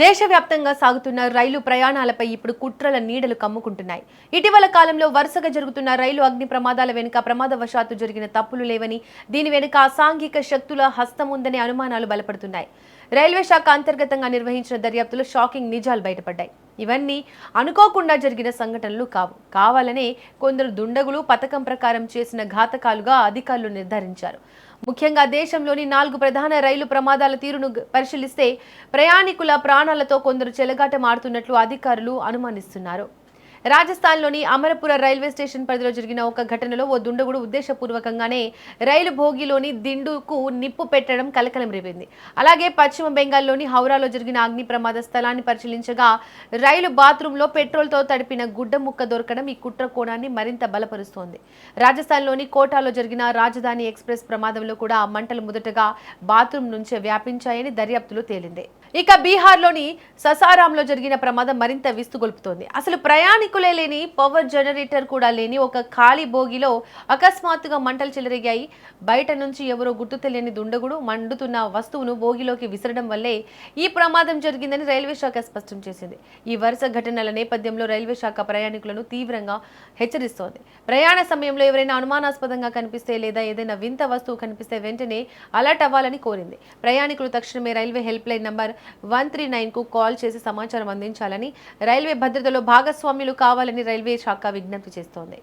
దేశవ్యాప్తంగా సాగుతున్న రైలు ప్రయాణాలపై ఇప్పుడు కుట్రల నీడలు కమ్ముకుంటున్నాయి. ఇటీవల కాలంలో వరుసగా జరుగుతున్న రైలు అగ్ని ప్రమాదాల వెనుక ప్రమాదవశాత్తు జరిగిన తప్పులు లేవని, దీని వెనుక అసాంఘిక శక్తుల హస్తం ఉందనే అనుమానాలు బలపడుతున్నాయి. రైల్వే శాఖ అంతర్గతంగా నిర్వహించిన దర్యాప్తులో షాకింగ్ నిజాలు బయటపడ్డాయి. ఇవన్నీ అనుకోకుండా జరిగిన సంఘటనలు కావు. కావాలనే కొందరు దుండగులు పథకం ప్రకారం చేసిన ఘాతకాలుగా అధికారులు నిర్ధారించారు. ముఖ్యంగా దేశంలోని 4 ప్రధాన రైలు ప్రమాదాల తీరును పరిశీలిస్తే ప్రయాణికుల ప్రాణాలతో కొందరు చెలగాటమాడుతున్నట్లు అధికారులు అనుమానిస్తున్నారు. రాజస్థాన్లోని అమరపుర రైల్వే స్టేషన్ పరిధిలో జరిగిన ఒక ఘటనలో ఓ దుండగుడు ఉద్దేశపూర్వకంగానే రైలు భోగిలోని దిండుకు నిప్పు పెట్టడం కలకలం రేపింది. అలాగే పశ్చిమ బెంగాల్లోని హౌరాలో జరిగిన అగ్ని ప్రమాద స్థలాన్ని పరిశీలించగా రైలు బాత్రూంలో పెట్రోల్తో తడిపిన గుడ్డ ముక్క దొరకడం ఈ కుట్ర కోణాన్ని మరింత బలపరుస్తోంది. రాజస్థాన్లోని కోటాలో జరిగిన రాజధాని ఎక్స్ప్రెస్ ప్రమాదంలో కూడా మంటలు మొదటగా బాత్రూం నుంచే వ్యాపించాయని దర్యాప్తులో తేలింది. ఇక బీహార్లోని ససారాంలో జరిగిన ప్రమాదం మరింత విస్తుగొల్పుతోంది. అసలు ప్రయాణికులే లేని, పవర్ జనరేటర్ కూడా లేని ఒక ఖాళీ బోగిలో అకస్మాత్తుగా మంటలు చెలరేగాయి. బయట నుంచి ఎవరో గుర్తు తెలియని దుండగుడు మండుతున్న వస్తువును బోగిలోకి విసరడం వల్లే ఈ ప్రమాదం జరిగిందని రైల్వే శాఖ స్పష్టం చేసింది. ఈ వరుస ఘటనల నేపథ్యంలో రైల్వే శాఖ ప్రయాణికులను తీవ్రంగా హెచ్చరిస్తోంది. ప్రయాణ సమయంలో ఎవరైనా అనుమానాస్పదంగా కనిపిస్తే లేదా ఏదైనా వింత వస్తువు కనిపిస్తే వెంటనే అలర్ట్ అవ్వాలని కోరింది. ప్రయాణికులు తక్షణమే రైల్వే హెల్ప్ లైన్ నంబర్ 139కు కాల్ చేసి సమాచారం అందించాలని, రైల్వే భద్రతలో భాగస్వామ్యులు కావాలని రైల్వే శాఖ విజ్ఞప్తి చేస్తోంది.